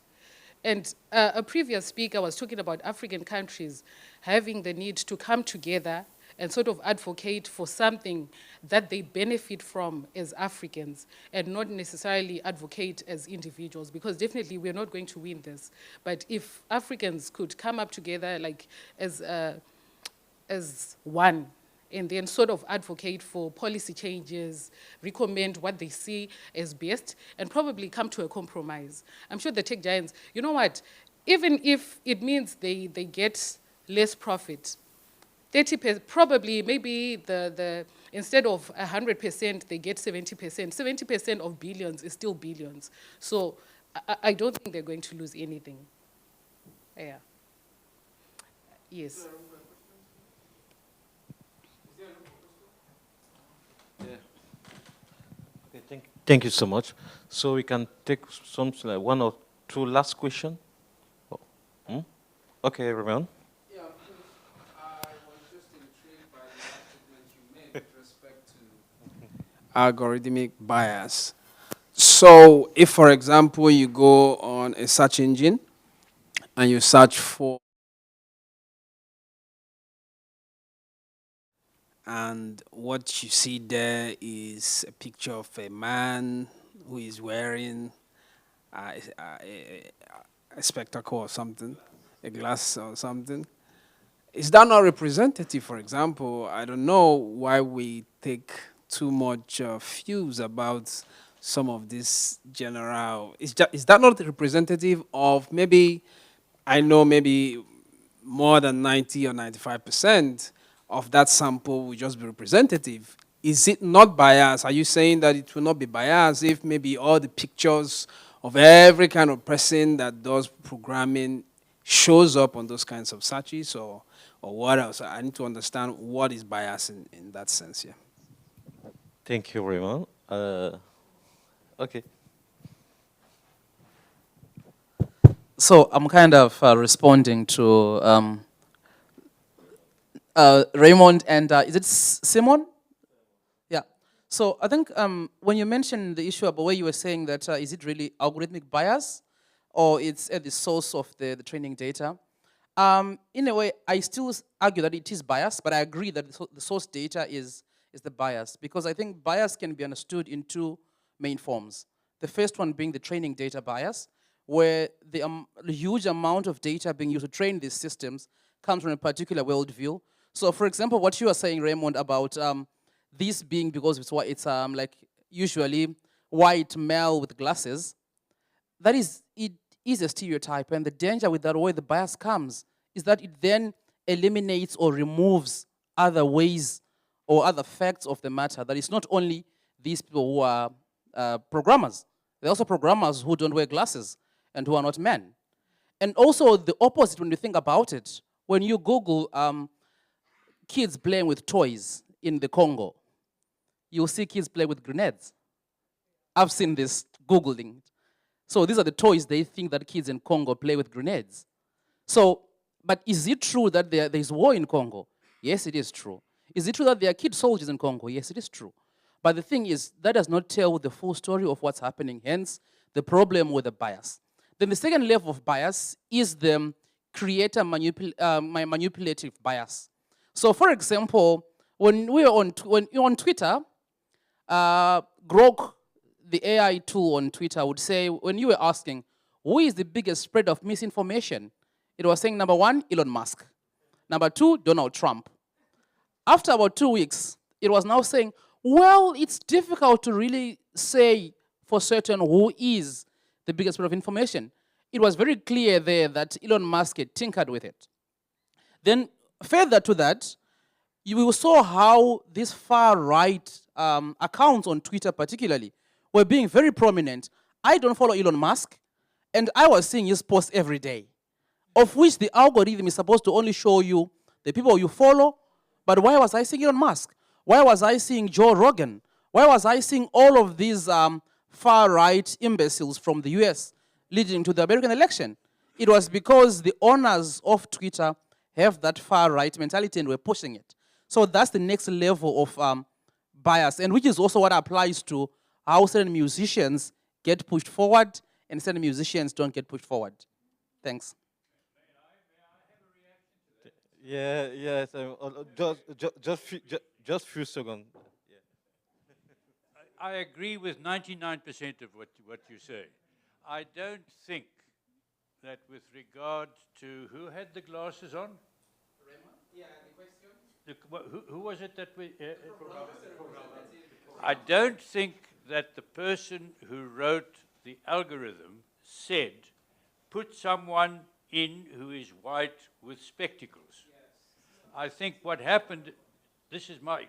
And a previous speaker was talking about African countries having the need to come together and sort of advocate for something that they benefit from as Africans and not necessarily advocate as individuals, because definitely we're not going to win this. But if Africans could come up together like as one, and then sort of advocate for policy changes, recommend what they see as best, and probably come to a compromise. I'm sure the tech giants, you know what, even if it means they get less profit, 30%, probably maybe instead of 100%, they get 70%. 70% of billions is still billions. So I don't think they're going to lose anything. Yeah. Yes. Okay, thank you so much. So we can take something like one or two last questions. Oh. Okay, everyone. Yeah, I was just intrigued by the statement you made with respect to algorithmic bias. So if, for example, you go on a search engine and you search for, and what you see there is a picture of a man who is wearing a spectacle or something, a glass or something. Is that not representative, for example? I don't know why we take too much views about some of this general. Is that not representative of maybe, I know maybe more than 90 or 95% of that sample will just be representative? Is it not biased? Are you saying that it will not be biased if maybe all the pictures of every kind of person that does programming shows up on those kinds of searches, or what else? I need to understand what is bias in that sense, yeah. Thank you, Raymond. Okay. So I'm kind of responding to Raymond and is it Simon? Yeah. So I think when you mentioned the issue about where you were saying that is it really algorithmic bias or it's at the source of the training data? In a way, I still argue that it is bias, but I agree that the source data is the bias, because I think bias can be understood in two main forms. The first one being the training data bias, where the huge amount of data being used to train these systems comes from a particular worldview. So for example, what you are saying, Raymond, about this being because it's like usually white male with glasses, that is, it is a stereotype, and the danger with that, where the bias comes, is that it then eliminates or removes other ways or other facts of the matter. That it's not only these people who are programmers, there are also programmers who don't wear glasses and who are not men. And also the opposite when you think about it, when you Google kids playing with toys in the Congo, you'll see kids play with grenades. I've seen this Googling. So these are the toys they think that kids in Congo play with grenades. So, but is it true that there's war in Congo? Yes, it is true. Is it true that there are kid soldiers in Congo? Yes, it is true. But the thing is, that does not tell the full story of what's happening, hence the problem with the bias. Then the second level of bias is the creator manipulative bias. So for example, when you're on Twitter, Grok, the AI tool on Twitter, would say, when you were asking, who is the biggest spread of misinformation? It was saying, number one, Elon Musk. Number two, Donald Trump. After about 2 weeks, it was now saying, well, it's difficult to really say for certain who is the biggest spread of information. It was very clear there that Elon Musk had tinkered with it. Then further to that, you saw how these far-right accounts on Twitter particularly were being very prominent. I don't follow Elon Musk, and I was seeing his posts every day, of which the algorithm is supposed to only show you the people you follow. But why was I seeing Elon Musk? Why was I seeing Joe Rogan? Why was I seeing all of these far-right imbeciles from the US leading to the American election? It was because the owners of Twitter have that far-right mentality and were pushing it. So that's the next level of bias, and which is also what applies to how certain musicians get pushed forward and certain musicians don't get pushed forward. Thanks. Yeah, yes. Just few seconds. I agree with 99% of what you say. I don't think that with regard to who had the glasses on? Yeah, the question. Who was it that we? I don't think that the person who wrote the algorithm said, put someone in who is white with spectacles. Yes. I think what happened,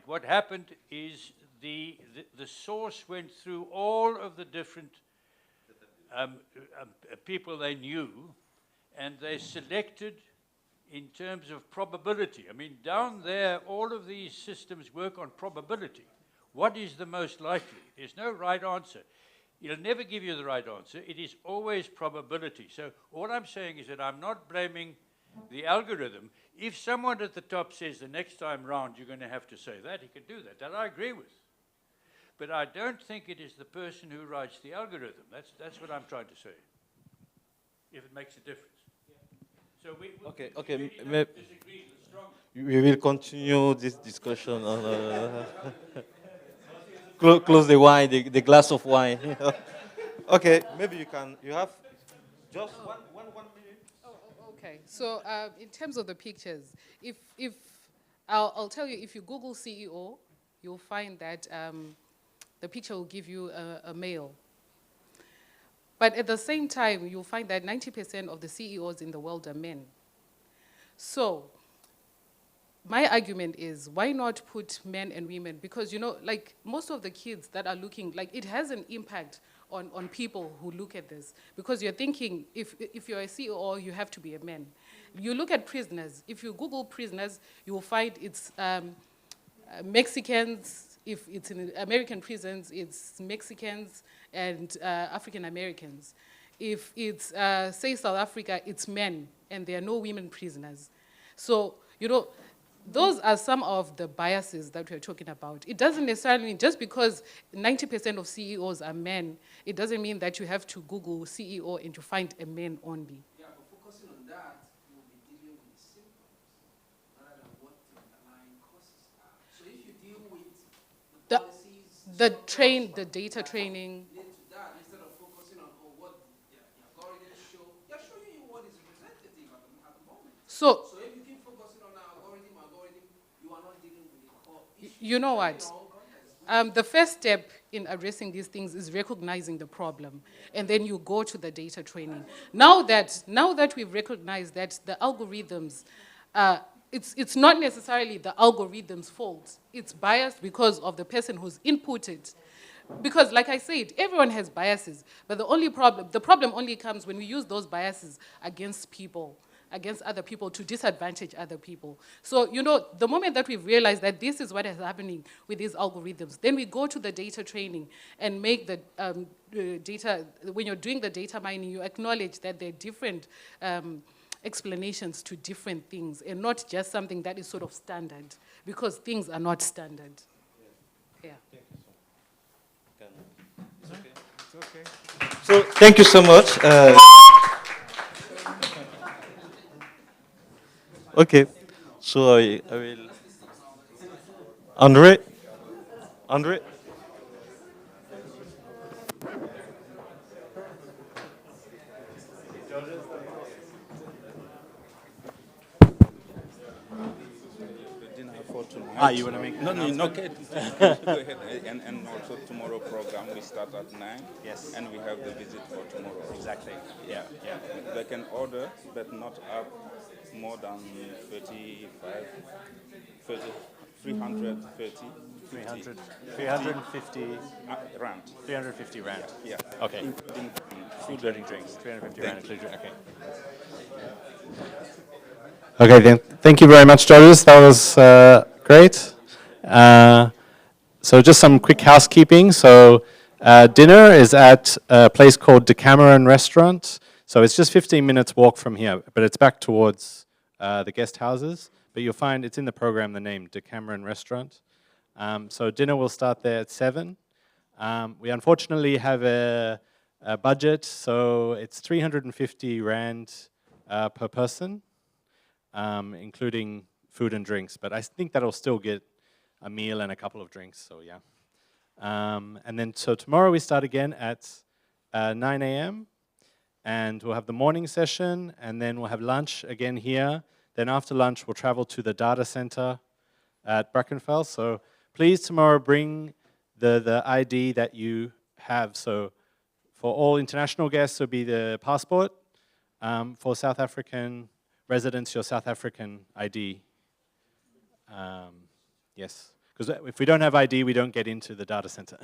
what happened is the source went through all of the different people they knew, and they selected in terms of probability. I mean, down there, all of these systems work on probability. What is the most likely? There's no right answer. It'll never give you the right answer. It is always probability. So all I'm saying is that I'm not blaming the algorithm. If someone at the top says the next time round you're going to have to say that, he can do that. That I agree with. But I don't think it is the person who writes the algorithm. That's what I'm trying to say, if it makes a difference. So we disagree strongly. We will continue this discussion on close the wine, the glass of wine. Okay, maybe you have just one minute. Okay, so in terms of the pictures, if I'll tell you, if you Google CEO, you'll find that the picture will give you a male. But at the same time, you'll find that 90% of the CEOs in the world are men. So my argument is, why not put men and women? Because, you know, like most of the kids that are looking, like it has an impact on people who look at this. Because you're thinking, if you're a CEO, you have to be a man. You look at prisoners. If you Google prisoners, you will find it's Mexicans. If it's in American prisons, it's Mexicans and African Americans. If it's, say, South Africa, it's men, and there are no women prisoners. So, you know, those are some of the biases that we're talking about. It doesn't necessarily mean, just because 90% of CEOs are men, it doesn't mean that you have to Google CEO and to find a man only. Yeah, but focusing on that, you'll be dealing with the symptoms rather than what the underlying causes are. So if you deal with the policies, the data training. Relate to that instead of focusing on what the algorithms show. They're showing you what is representative at the moment. So if you keep focusing on algorithm, you are not dealing with the core issue. You know what? The first step in addressing these things is recognizing the problem, and then you go to the data training. Now that we've recognized that the algorithms, it's not necessarily the algorithm's fault. It's biased because of the person who's inputted. Because, like I said, everyone has biases, but the problem only comes when we use those biases against people, against other people, to disadvantage other people. So, you know, the moment that we've realized that this is what is happening with these algorithms, then we go to the data training and make the data, when you're doing the data mining, you acknowledge that there are different explanations to different things, and not just something that is sort of standard, because things are not standard. Yeah. It's okay. It's okay. So thank you so much. Okay. So I will. Andre. You want to make no, okay. Go ahead. And also tomorrow program we start at 9. Yes. And we have the visit for tomorrow. Exactly. Yeah. They can order, but not up more than 350. 350 rand. 350 rand. Yeah. Okay. Including food Including drinks. 350 rand. Okay. Okay, then. Thank you very much, judges. That was great. So just some quick housekeeping. So dinner is at a place called Decameron Restaurant. So it's just 15 minutes walk from here, but it's back towards the guest houses. But you'll find it's in the program, the name, Decameron Restaurant. So dinner will start there at 7. We unfortunately have a budget, so it's 350 rand per person, including food and drinks. But I think that'll still get a meal and a couple of drinks, so yeah. And then, so tomorrow we start again at 9 a.m. and we'll have the morning session, and then we'll have lunch again here. Then after lunch, we'll travel to the data center at Brackenfell. So please tomorrow bring the ID that you have. So for all international guests, it'll be the passport. For South African residents, your South African ID. Yes, because if we don't have ID, we don't get into the data center.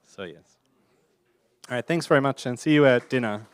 So yes. All right, thanks very much, and see you at dinner.